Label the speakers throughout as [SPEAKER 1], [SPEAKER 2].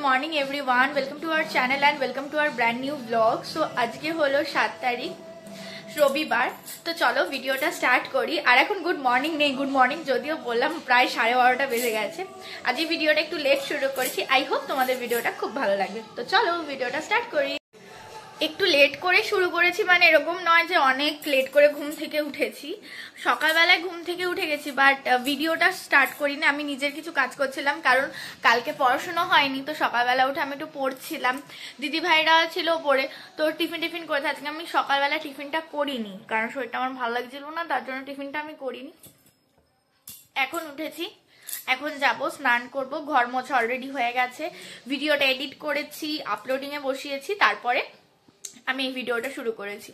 [SPEAKER 1] Morning everyone, welcome to our channel and welcome to our brand new blog. So আজকে হলো 7 তারিখ রবিবার। তো চলো ভিডিওটা স্টার্ট করি। আর এখন গুড মর্নিং নেই, গুড মর্নিং যদিও বললাম, প্রায় 12:30 বেজে গেছে। আজকে ভিডিওটা একটু লেট শুরু করেছি। আই হোপ তোমাদের ভিডিওটা খুব ভালো লাগবে। তো চলো ভিডিওটা স্টার্ট করি। একটু লেট করে শুরু করেছি, মানে এরকম নয় যে অনেক লেট করে ঘুম থেকে উঠেছি। সকালবেলায় ঘুম থেকে উঠে গেছি, বাট ভিডিওটা স্টার্ট করিনি। আমি নিজের কিছু কাজ করছিলাম, কারণ কালকে পড়াশোনা হয়নি। তো সকালবেলা উঠে আমি একটু পড়ছিলাম, দিদি ভাইরা ছিল পড়ে, তো টিফিন করেছে। আজকে আমি সকালবেলা টিফিনটা করিনি, কারণ শরীরটা আমার ভালো লাগছিল না, তার জন্য টিফিনটা আমি করিনি। এখন উঠেছি, এখন যাব স্নান করব। ঘর মোছা অলরেডি হয়ে গেছে, ভিডিওটা এডিট করেছি, আপলোডিংয়ে বসিয়েছি, তারপরে আমি এই ভিডিওটা শুরু করেছি।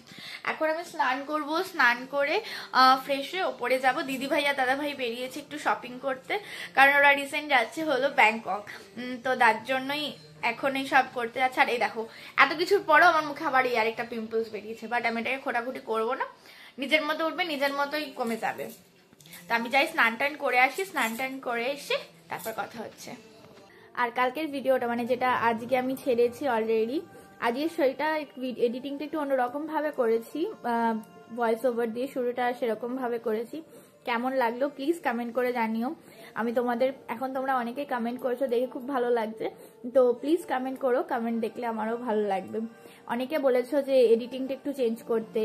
[SPEAKER 1] এখন আমি স্নান করব, স্নান করে ফ্রেশ হয়ে ওপরে যাব। দিদি ভাই আর দাদা ভাই বেরিয়েছে একটু শপিং করতে, কারণ ওরা রিসেন্ট যাচ্ছে হলো ব্যাংকক। তো তার জন্যই এখন এই সব করতে যাচ্ছে। আর এই দেখো, এত কিছুর পরেও আমার মুখে আবার এই আরেকটা পিম্পলস বেরিয়েছে, বাট আমি এটাকে খোটাখুটি করবো না, নিজের মতো উঠবে, নিজের মতোই কমে যাবে। তো আমি যাই স্নান টান করে আসি, স্নান টান করে এসে তারপর কথা হচ্ছে। আর কালকের ভিডিওটা, মানে যেটা আজকে আমি ছেড়েছি অলরেডি, আজকে সেটা এডিটিংটা একটু অন্যরকম ভাবে করেছি, ভয়েস ওভার দিয়ে শুরুটা সেরকম ভাবে করেছি। কেমন লাগলো প্লিজ কমেন্ট করে জানিও। আমি তোমাদের, এখন তোমরা অনেকেই কমেন্ট করেছো, দেখে খুব ভালো লাগছে। তো প্লিজ কমেন্ট করো, কমেন্ট দেখলে আমারও ভালো লাগবে। অনেকে বলেছো যে এডিটিংটা একটু চেঞ্জ করতে,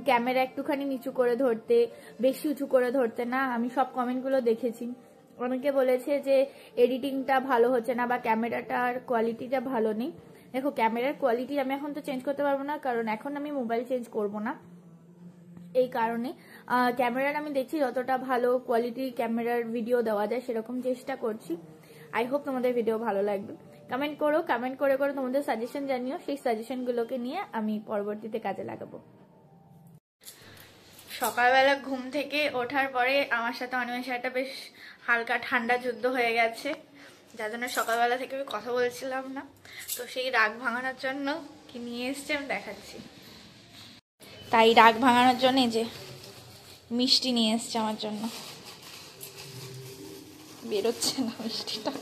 [SPEAKER 1] ক্যামেরা একটুখানি নিচু করে ধরতে, বেশি উঁচু করে ধরতে না। আমি সব কমেন্টগুলো দেখেছি। অনেকে বলেছে যে এডিটিংটা ভালো হচ্ছে না বা ক্যামেরাটার কোয়ালিটিটা ভালো নেই। দেখো, ক্যামেরার কোয়ালিটি আমি এখন তো চেঞ্জ করতে পারবো না, কারণ এখন আমি মোবাইল চেঞ্জ করব না। এই কারণে ক্যামেরার আমি দেখছি যতটা ভালো কোয়ালিটির ক্যামেরার ভিডিও দেওয়া যায় সেরকম চেষ্টা করছি। আই হোপ তোমাদের ভিডিও ভালো লাগবে। কমেন্ট করো, কমেন্ট করে করে তোমাদের সাজেশন জানিও, সেই সাজেশনগুলোকে নিয়ে আমি পরবর্তীতে কাজে লাগাবো। সকালবেলা ঘুম থেকে ওঠার পরে আমার সাথে অনিমেষের একটা বেশ হালকা ঠান্ডা যুদ্ধ হয়ে গেছে, যার জন্য সকালবেলা থেকে আমি কথা বলছিলাম না। তো সেই রাগ ভাঙানোর জন্য কি নিয়ে এসছে আমি দেখাচ্ছি। তাই রাগ ভাঙানোর জন্য এই যে মিষ্টি নিয়ে এসছে আমার জন্য। বেরোচ্ছে না মিষ্টিটা,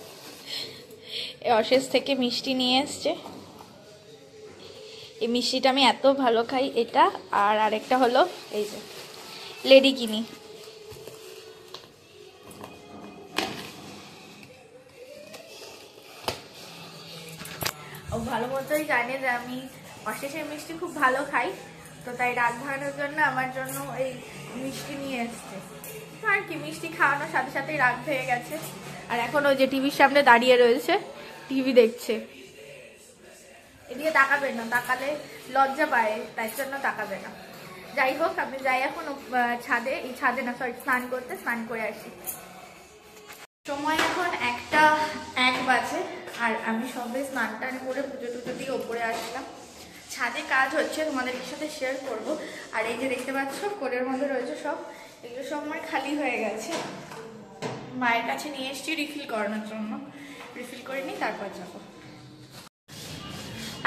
[SPEAKER 1] অশেষ থেকে মিষ্টি নিয়ে এসছে। এই মিষ্টিটা আমি এত ভালো খাই, এটা আর আরেকটা হলো এই যে লেডি কিনি। ও ভালো মতোই জানে যে আমি অশেষের মিষ্টি খুব ভালো খাই, তো তাই রাগ ভাঙানোর জন্য আমার জন্য এই মিষ্টি নিয়ে এসছে। আর কি, মিষ্টি খাওয়ানোর সাথে সাথেই রাগ হয়ে গেছে। আর এখন ওই যে টিভির সামনে দাঁড়িয়ে রয়েছে, টিভি দেখছে। এদিকে তাকাবে না, তাকালে লজ্জা পায়, তাই জন্য তাকাবে না। যাই হোক, আমি যাই এখন ছাদে, এই ছাদে না সরি, স্নান করতে, স্নান করে আসি। সময় এখন 1:01 বাজে, আর আমি সবে স্নান টান করে পুজো টুজো দিয়ে ওপরে আসলাম। ছাদে কাজ হচ্ছে, তোমাদের সাথে শেয়ার করব। আর এই যে দেখতে পাচ্ছ কোলের মধ্যে রয়েছে সব, এগুলো সব আমার খালি হয়ে গেছে। মায়ের কাছে নিয়ে এসছি রিফিল করানোর জন্য, রিফিল করে নিই তারপর যাব।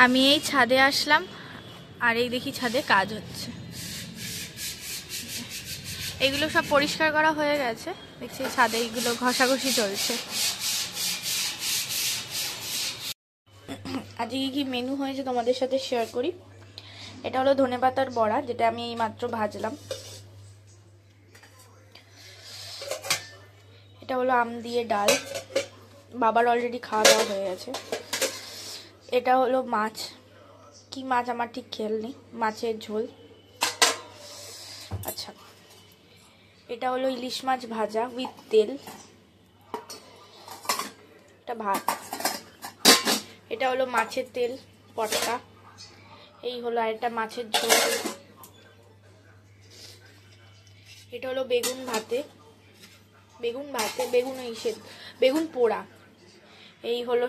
[SPEAKER 1] আমি এই ছাদে আসলাম, আর এই দেখি ছাদে কাজ হচ্ছে। এগুলো সব পরিষ্কার করা হয়ে গেছে, দেখছি ছাদে এইগুলো ঘষাঘষি চলছে। আজকে কি মেনু হয়েছে তোমাদের সাথে শেয়ার করি। এটা হলো ধনেপাতার বড়া, যেটা আমি এই মাত্র ভাজলাম। এটা হলো আম দিয়ে ডাল, বাবার অলরেডি খাওয়া দাওয়া হয়ে গেছে। এটা হলো মাছ, কি মাছ আমার ঠিক খেয়াল নেই, মাছের ঝোল। আচ্ছা, এটা হলো ইলিশ মাছ ভাজা উইথ তেল, এটা ভাত। এটা হলো মাছের তেল পটকা, এই হলো আরেকটা মাছের ঝোল। এটা হলো বেগুন ভাতে, বেগুন পোড়া। এই হলো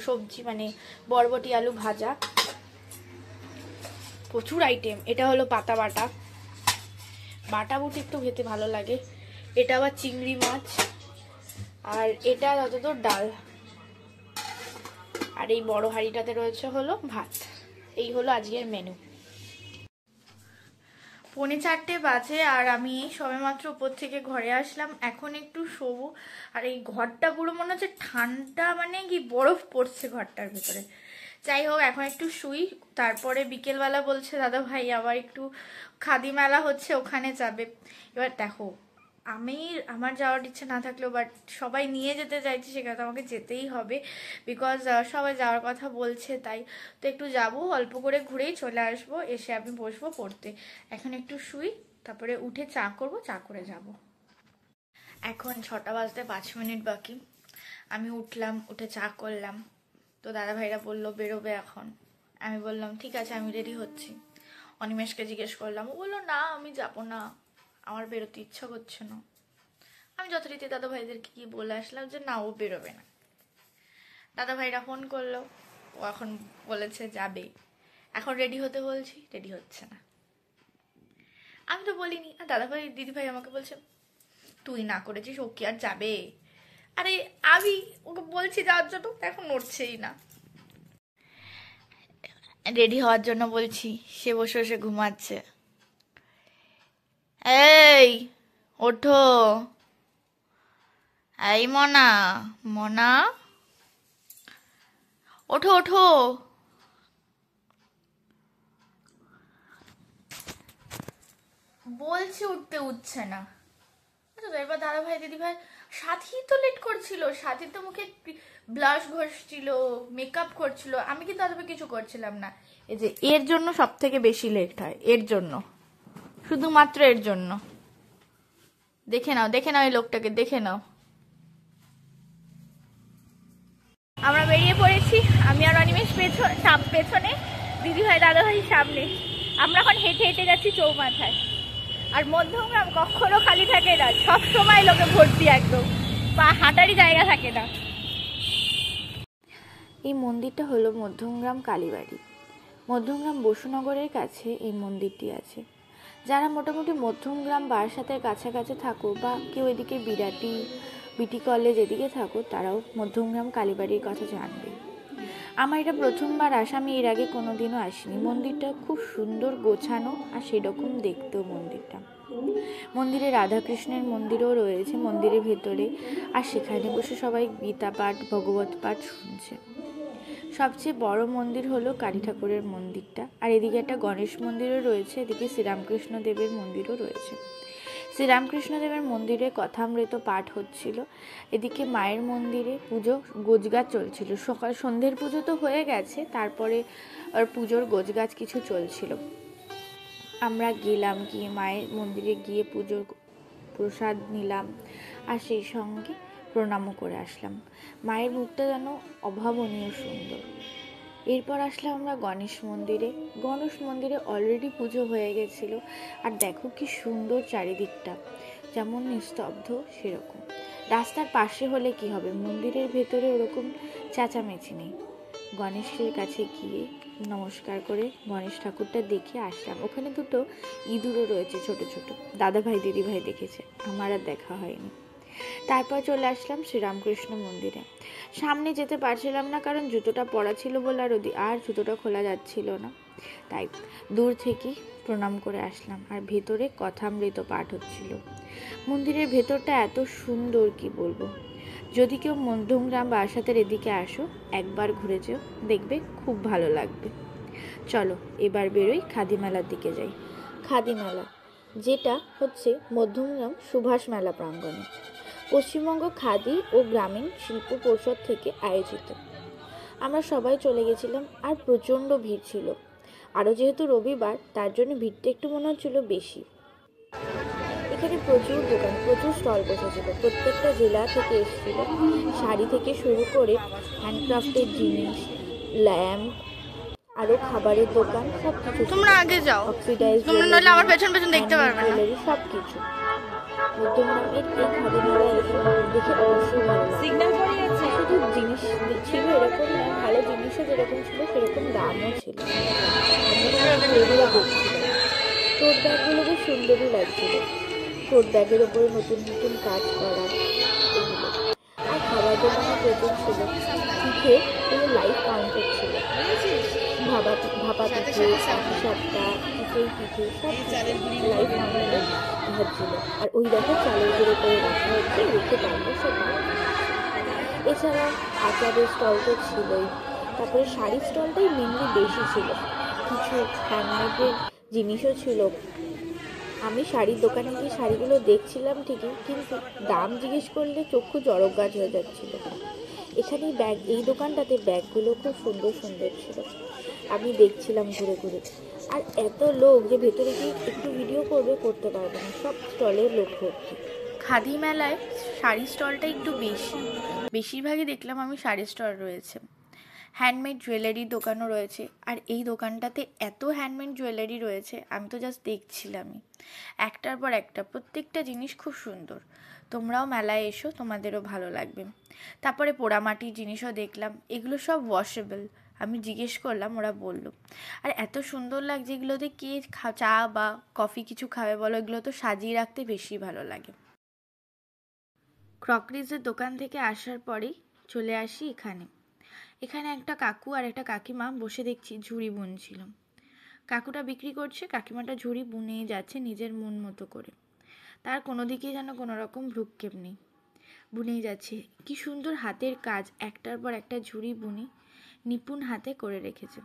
[SPEAKER 1] সবজি মানে বরবটি আলু ভাজা, প্রচুর আইটেম। এটা হলো পাতা বাটা বুটি একটু খেতে ভালো লাগে। এটা আবার চিংড়ি মাছ, আর এটা যতদূর ডাল। আর এই বড় হাঁড়িটাতে রয়েছে হলো ভাত। এই হলো আজকের মেনু। 3:45 বাজে আর আমি সবেমাত্র উপর থেকে ঘরে আসলাম। এখন একটু শোবো। আর এই ঘরটা পুরো মনে হচ্ছে ঠান্ডা, মানে কি বরফ পড়ছে ঘরটার ভিতরে। যাই হোক, এখন একটু শুই। তারপরে বিকেলবেলা বলছে দাদা ভাই আবার একটু খাদি মেলা হচ্ছে, ওখানে যাবে। এবার দেখো, আমার যাওয়ার ইচ্ছে না থাকলেও বাট সবাই নিয়ে যেতে চাইছে, সেখানে তো আমাকে যেতেই হবে, বিকজ সবাই যাওয়ার কথা বলছে। তাই তো একটু যাব, অল্প করে ঘুরেই চলে আসবো, এসে আমি বসবো পড়তে। এখন একটু শুই, তারপরে উঠে চা করব, চা করে যাব। এখন 6টা বাজতে 5 মিনিট বাকি। আমি উঠলাম, উঠে চা করলাম। তো দাদা ভাইরা বললো বেরোবে এখন। আমি বললাম ঠিক আছে, আমি রেডি হচ্ছি। অনিমেষকে জিজ্ঞেস করলাম, ও বললো না আমি যাবো না, আমার বেরোতে ইচ্ছা করছে না। আমি যথারীতি দাদা ভাইদেরকে কি বলে আসলাম যে না, ও বেরোবে না। দাদা ভাইরা ফোন করলো, ও এখন বলেছে যাবে। এখন রেডি হতে বলছি, রেডি হচ্ছে না। আমি তো বলিনি। আর দাদা ভাই দিদি ভাই আমাকে বলছে তুই না করেছিস, ও কি আর যাবে? আরে আমি ওকে বলছি যাওয়ার জন্য, এখন নড়ছেই না। রেডি হওয়ার জন্য বলছি, সে বসে বসে ঘুমাচ্ছে। এই ওঠো, এই মনা, মনা ওঠো ওঠো। বলছি উঠতে উঠছে না। এবার দাদা ভাই দিদি ভাই, সাথী তো লেট করছিল, সাথী তো মুখে ব্লাশ ঘষছিল, মেকআপ করছিল, আমি কিন্তু দাদা কিছু করছিলাম না। এই যে এর জন্য সব থেকে বেশি লেট হয়, এর জন্য, শুধুমাত্র এর জন্য। দেখে নাও, দেখে নাও, এই লোকটাকে দেখে নাও। আমরা বেরিয়ে পড়েছি, আমি আর অনিমেষ পেছনে, দিদি ভাই দাদা ভাই সামনে। আমরা এখন হেঁটে হেঁটে যাচ্ছি চৌমাথায়। আর মধ্যমগ্রাম কখনো খালি থাকে না, সব সময় লোকে ভর্তি, একদম বা হাঁটারই জায়গা থাকে না।
[SPEAKER 2] এই মন্দিরটা হলো মধ্যমগ্রাম কালীবাড়ি। মধ্যমগ্রাম বসুনগরের কাছে এই মন্দিরটি আছে। যারা মোটামুটি মধ্যমগ্রাম বারাসাতের কাছাকাছি থাকো, বা কেউ এদিকে বিরাটি, বিটি কলেজ এদিকে থাকো, তারাও মধ্যমগ্রাম কালীবাড়ির কথা জানবে। আমার এটা প্রথমবার আসা, আমি এর আগে কোনোদিনও আসিনি। মন্দিরটা খুব সুন্দর গোছানো, আর সেরকম দেখতেও মন্দিরটা। মন্দিরে রাধাকৃষ্ণের মন্দিরও রয়েছে মন্দিরের ভেতরে, আর সেখানে বসে সবাই গীতা পাঠ, ভগবত পাঠ শুনছে। সবচেয়ে বড় মন্দির হলো কালী ঠাকুরের মন্দিরটা, আর এদিকে একটা গণেশ মন্দিরও রয়েছে, এদিকে শ্রীরামকৃষ্ণ দেবের মন্দিরও রয়েছে। শ্রীরামকৃষ্ণ দেবের মন্দিরে কথামৃত পাঠ হচ্ছিল, এদিকে মায়ের মন্দিরে পুজো গোছগাছ চলছিল। সন্ধ্যের পুজো তো হয়ে গেছে, তারপরে আর পুজোর গোছগাছ কিছু চলছিল। আমরা গেলাম, গিয়ে মায়ের মন্দিরে গিয়ে পুজোর প্রসাদ নিলাম, আর সেই সঙ্গে প্রণামও করে আসলাম। মায়ের মুখটা যেন অভাবনীয় সুন্দর। এরপর আসলাম আমরা গণেশ মন্দিরে। গণেশ মন্দিরে অলরেডি পুজো হয়ে গেছিলো, আর দেখো কি সুন্দর চারিদিকটা, যেমন নিস্তব্ধ সেরকম। রাস্তার পাশে হলে কি হবে, মন্দিরের ভেতরে ওরকম চেঁচামেচি নেই। গণেশের কাছে গিয়ে নমস্কার করে গণেশ ঠাকুরটা দেখে আসলাম। ওখানে দুটো ইঁদুরও রয়েছে ছোট ছোট, দাদা ভাই দিদি ভাই দেখেছে, আমার আর দেখা হয়নি। তারপর চলে আসলাম শ্রীরামকৃষ্ণ মন্দিরে। সামনে যেতে পারছিলাম না, কারণ জুতোটা পরা ছিল বলে আর জুতোটা খোলা যাচ্ছিল না, তাই দূর থেকেই প্রণাম করে আসলাম। আর ভেতরে কথামৃত পাঠ হচ্ছিল। মন্দিরের ভেতরটা এত সুন্দর, কি বলবো। যদি কেউ মধ্যমগ্রাম বারাসাতের এদিকে আসো, একবার ঘুরে যেও, দেখবে খুব ভালো লাগবে। চলো এবার বেরোই, খাদি মেলার দিকে যাই। খাদি মেলা, যেটা হচ্ছে মধ্যমগ্রাম সুভাষ মেলা প্রাঙ্গণে, পশ্চিমবঙ্গ খাদি ও গ্রামীণ শিল্প পরিষদ থেকে আয়োজিত। আমরা সবাই চলে গেছিলাম, আর প্রচণ্ড ভিড় ছিল। আরও যেহেতু রবিবার, তার জন্য ভিড়টা একটু মনে হচ্ছিল বেশি। এখানে প্রচুর দোকান, প্রচুর স্টল বসেছিল, প্রত্যেকটা জেলা থেকে এসেছিল। শাড়ি থেকে শুরু করে হ্যান্ডক্রাফটের জিনিস, ল্যাম্প, আরও খাবারের দোকান, সব কিছু।
[SPEAKER 1] তোমরা আগে যাও,
[SPEAKER 2] অক্সিডাইজ
[SPEAKER 1] তোমরা আমার পেছন পেছন দেখতে পারবে না।
[SPEAKER 2] জুয়েলারি, সব কিছু। মধ্যমগ্রামের এই খাদি মেলা এসে দেখে অবশ্যই ভালো লাগে। শুধু জিনিস ছিল এরকম না, ভালো জিনিসও যেরকম ছিল সেরকম দামও ছিল। এগুলো দেখছিল, টোট ব্যাগগুলো বেশ সুন্দরই লাগছিল। টোট ব্যাগের ওপরে নতুন নতুন কাজ করা এগুলো। আর খাবার দোকানে প্রচুর ছিল, পিঠে কোনো লাইভ কাউন্টার ছিল। ভাপা পিঠে, সাপটা, চিতই পিঠে সব লাইভ আমাদের ভাজছিল। আর ওই দেখো চালের গুঁড়ো করে রাখা হচ্ছে, রেখে পারবো সব। এছাড়া আচারের স্টল তো ছিলই, তারপরে শাড়ির স্টলটাই মেনলি বেশি ছিল, কিছু হ্যান্ডমেডের জিনিসও ছিল। আমি শাড়ির দোকানে গিয়ে শাড়িগুলো দেখছিলাম ঠিকই, কিন্তু দাম জিজ্ঞেস করলে চক্ষু জড়ক গাছ হয়ে যাচ্ছিল। এখানে এই দোকানটাতে ব্যাগগুলো খুব সুন্দর সুন্দর ছিল, আমি দেখছিলাম ঘুরে ঘুরে। আর এত লোক যে ভেতরে গিয়ে একটু ভিডিও করতে পারবে না, সব স্টলের লোক ভর্তি। খাদি মেলায় শাড়ির স্টলটা একটু বেশিরভাগই দেখলাম আমি শাড়ির স্টল রয়েছে। হ্যান্ডমেড জুয়েলারির দোকানও রয়েছে, আর এই দোকানটাতে এত হ্যান্ডমেড জুয়েলারি রয়েছে আমি তো জাস্ট দেখছিলামই, একটার পর একটা প্রত্যেকটা জিনিস খুব সুন্দর। তোমরাও মেলায় এসো, তোমাদেরও ভালো লাগবে। তারপরে পোড়ামাটির জিনিসও দেখলাম, এগুলো সব ওয়াশেবল। আমি জিজ্ঞেস করলাম, ওরা বলল। আর এত সুন্দর লাগছে এগুলোতে, কে চা বা কফি কিছু খাবে বলো, এগুলো তো সাজিয়ে রাখতে বেশি ভালো লাগে। ক্রকারিজের দোকান থেকে আসার পরেই চলে আসি এখানে একটা কাকু আর একটা কাকিমা বসে দেখছি ঝুড়ি বুনছিল। কাকুটা বিক্রি করছে, কাকিমাটা ঝুড়ি বুনেই যাচ্ছে নিজের মন মতো করে। তার কোনো দিকেই যেন কোনো রকম ভ্রুক্ষেপ নেই, বুনেই যাচ্ছে। কি সুন্দর হাতের কাজ, একটার পর একটা ঝুড়ি বুনি নিপুণ হাতে করে রেখেছে,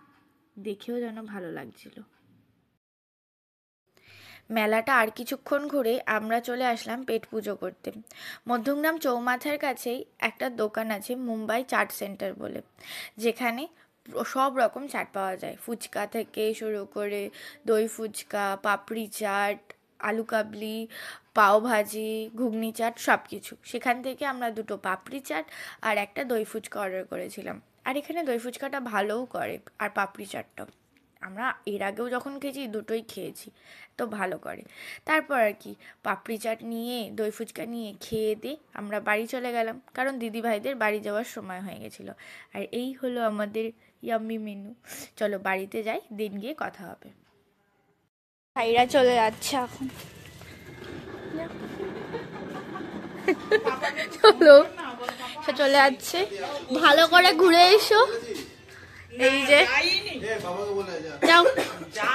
[SPEAKER 2] দেখেও যেন ভালো লাগছিল। মেলাটা আর কিছুক্ষণ ঘুরে আমরা চলে আসলাম পেট পুজো করতে। মধ্যমগ্রাম চৌমাথার কাছেই একটা দোকান আছে মুম্বাই চাট সেন্টার বলে, যেখানে সব রকম চাট পাওয়া যায়, ফুচকা থেকে শুরু করে দই ফুচকা, পাপড়ি চাট, আলু কাবলি, পাওভাজি, ঘুগনি চাট সব কিছু। সেখান থেকে আমরা 2টো পাপড়ি চাট আর একটা দই ফুচকা অর্ডার করেছিলাম। আর এখানে দই ফুচকাটা ভালোও করে, আর পাপড়ি চাটটাও। আমরা এর আগেও যখন খেয়েছি 2টোই খেয়েছি, তো ভালো করে। তারপর আর কি পাপড়ি চাট নিয়ে দই ফুচকা নিয়ে খেয়ে দিয়ে আমরা বাড়ি চলে গেলাম, কারণ দিদিভাইদের বাড়ি যাওয়ার সময় হয়ে গেছিলো। আর এই হলো আমাদের ইয়াম্মি মেনু। চলো বাড়িতে যাই, দিন গিয়ে কথা হবে। ভাইরা চলে যাচ্ছে এখন, চলো চলে যাচ্ছে। ভালো করে ঘুরে এসো। এই যে যাও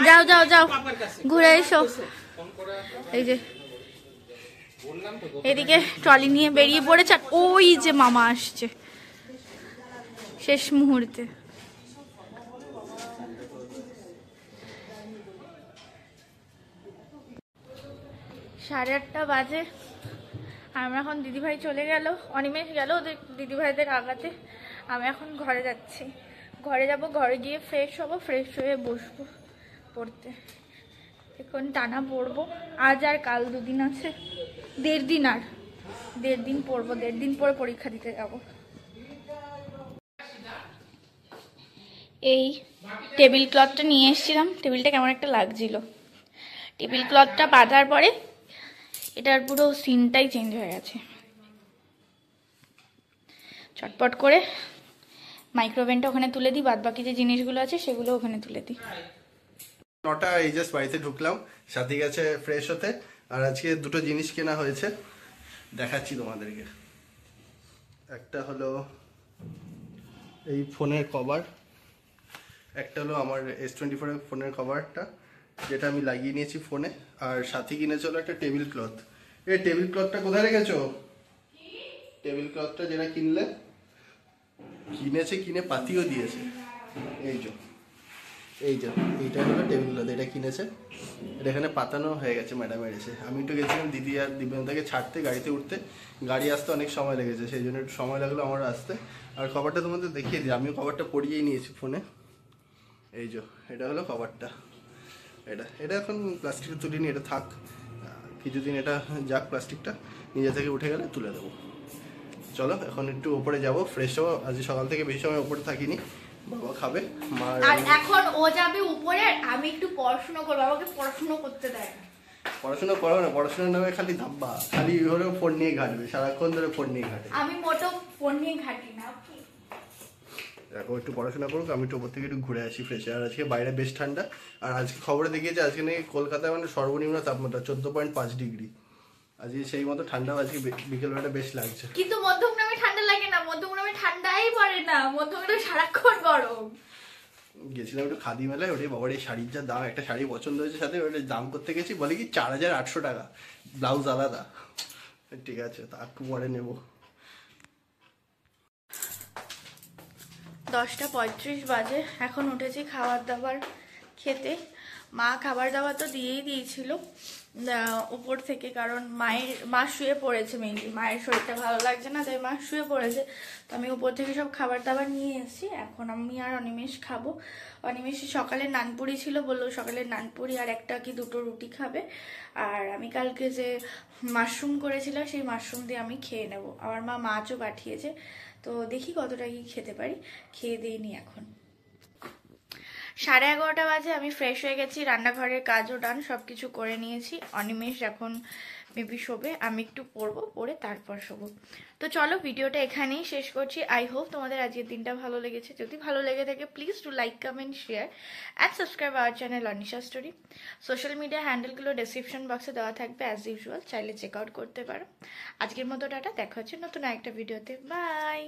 [SPEAKER 2] যাও যাও যাও ঘুরে এসো। এই যে এদিকে ট্রলি নিয়ে বেরিয়ে পড়েছে, ওই যে মামা আসছে শেষ মুহূর্তে। 8:30 বাজে। আমরা এখন, দিদিভাই চলে গেল, অনিমেষ গেল ওদের দিদিভাইদের আগাতে। আমি এখন ঘরে যাচ্ছি, ঘরে যাব, ঘরে গিয়ে ফ্রেশ হব, ফ্রেশ হয়ে বসবো পড়তে। এখন টানা পড়বো, আজ আর কাল 2 দিন আছে, 1.5 দিন, আর 1.5 দিন পড়বো, 1.5 দিন পরে পরীক্ষা দিতে যাব। এই টেবিল ক্লথটা নিয়ে এসেছিলাম, টেবিলটা কেমন একটা লাগছিল। টেবিল ক্লথটা পাতার পরে এটার পুরো সিনটাই চেঞ্জ হয়ে গেছে। চটপট করে মাইক্রোওভেনটা ওখানে তুলে দিই, বাদ বাকি যে জিনিসগুলো আছে সেগুলো ওখানে তুলে দিই।
[SPEAKER 3] 9টা এই জাস্ট বাড়িতে ঢুকলাম, সাথী গেছে ফ্রেশ হতে। আর আজকে 2টো জিনিস কেনা হয়েছে, দেখাচ্ছি তোমাদেরকে। একটা হলো এই ফোনের কভার, একটা হলো আমার S24 এর ফোনের কভারটা, যেটা আমি লাগিয়ে নিয়েছি ফোনে। আর সাথী কিনেছে হলো একটা টেবিল ক্লথ। এই টেবিল ক্লথটা কোথায় রেখেছো? টেবিল ক্লথটা যেটা কিনেছে, কিনে পাতিও দিয়েছে। এইটা হলো টেবিল ক্লথ, এটা কিনেছে। এটা এখানে পাতানো হয়ে গেছে ম্যাডামের এসে। আমি একটু গেছিলাম দিদি আর দিব্যন্তাকে ছাড়তে, গাড়িতে উঠতে, গাড়ি আসতে অনেক সময় লেগেছে, সেই জন্য একটু সময় লাগলো আমার আসতে। আর কভারটা তোমাদের দেখিয়ে দিই, আমিও কভারটা পরিয়েই নিয়েছি ফোনে। এটা হলো কভারটা। এটা এখন প্লাস্টিকটা তুলিনি, এটা থাক কিছুদিন, এটা যাক, প্লাস্টিকটা নিজে থেকে উঠে গেলে তুলে দেবো। চলো এখন একটু ওপরে যাব, ফ্রেশ হবো। আজ সকাল থেকে বেশি সময় ওপরে থাকিনি, বাবা খাবে, মা।
[SPEAKER 1] আর এখন ও যাবে উপরে, আমি একটু পড়াশোনা করবো, আমাকে পড়াশোনা করতে দেয় না।
[SPEAKER 3] পড়াশোনা করো না, পড়াশোনার নামে খালি ধাব্বা, খালি হলেও ফোন নিয়ে ঘাটবে, সারাক্ষণ ধরে ফোন নিয়ে ঘাটে।
[SPEAKER 1] আমি মোটো ফোন নিয়ে ঘাটি না।
[SPEAKER 3] দেখো একটু পড়াশোনা করুক, আমি একটু ওপর থেকে একটু ঘুরে আসি ফ্রেশ। আর আজকে বাইরে বেশ ঠান্ডা। আর আজকে খবরে দেখিয়েছে আজকে নাকি কলকাতায় মানে সর্বনিম্ন তাপমাত্রা 14.5 ডিগ্রি। আজকে সেই মতো ঠান্ডা, আজকে বিকেলবেলা বেশ লাগছে।
[SPEAKER 1] কিন্তু মধ্যমগ্রামে ঠান্ডা লাগে না, মধ্যমগ্রামে ঠান্ডাই পড়ে না, মধ্যমগ্রামে সারাক্ষণ গরম।
[SPEAKER 3] গেছিলাম একটু খাদি মেলায়, ওটাই বাবার এই শাড়ির যা দাম, একটা শাড়ি পছন্দ হয়েছে সাথে, ওটা দাম করতে গেছি, বলে কি 4800 টাকা, ব্লাউজ আলাদা। ঠিক আছে, তা একটু পরে নেবো।
[SPEAKER 1] 10:35 বাজে, এখন উঠেছি খাবার দাবার খেতে। মা খাবার দাবার তো দিয়েই দিয়েছিল উপর থেকে, কারণ মা শুয়ে পড়েছে, মেনলি মায়ের শরীরটা ভালো লাগছে না, তাই মা শুয়ে পড়েছে। তো আমি উপর থেকে সব খাবার দাবার নিয়ে এসেছি, এখন আমি আর অনিমেষ খাবো। অনিমেষ সকালে নানপুরি ছিল, বললো সকালে নানপুরি আর একটা কি দুটো রুটি খাবে। আর আমি কালকে যে মাশরুম করেছিলাম সেই মাশরুম দিয়ে আমি খেয়ে নেব। আমার মা মাছও পাঠিয়েছে, তো দেখি কতটা কি খেতে পারি, খেয়ে দিয়ে নি। এখন 11:30 বাজে, আমি ফ্রেশ হয়ে গেছি, রান্নাঘরের কাজও ডান, সবকিছু করে নিয়েছি। অনিমেষ এখন মেবি শোবে, আমি একটু পড়বো, পড়ে তারপর শোবো। তো চলো ভিডিওটা এখানেই শেষ করছি। আই হোপ তোমাদের আজকের দিনটা ভালো লেগেছে। যদি ভালো লেগে থাকে please to like, comment, share and subscribe our channel Anisha story. Social media হ্যান্ডেলগুলো ডেসক্রিপশন বক্সে দেওয়া থাকবে অ্যাজ ইউজুয়াল, চাইলে চেক আউট করতে পারো। আজকের মতো টাটা, দেখা হচ্ছে নতুন আরেকটা ভিডিওতে, বাই।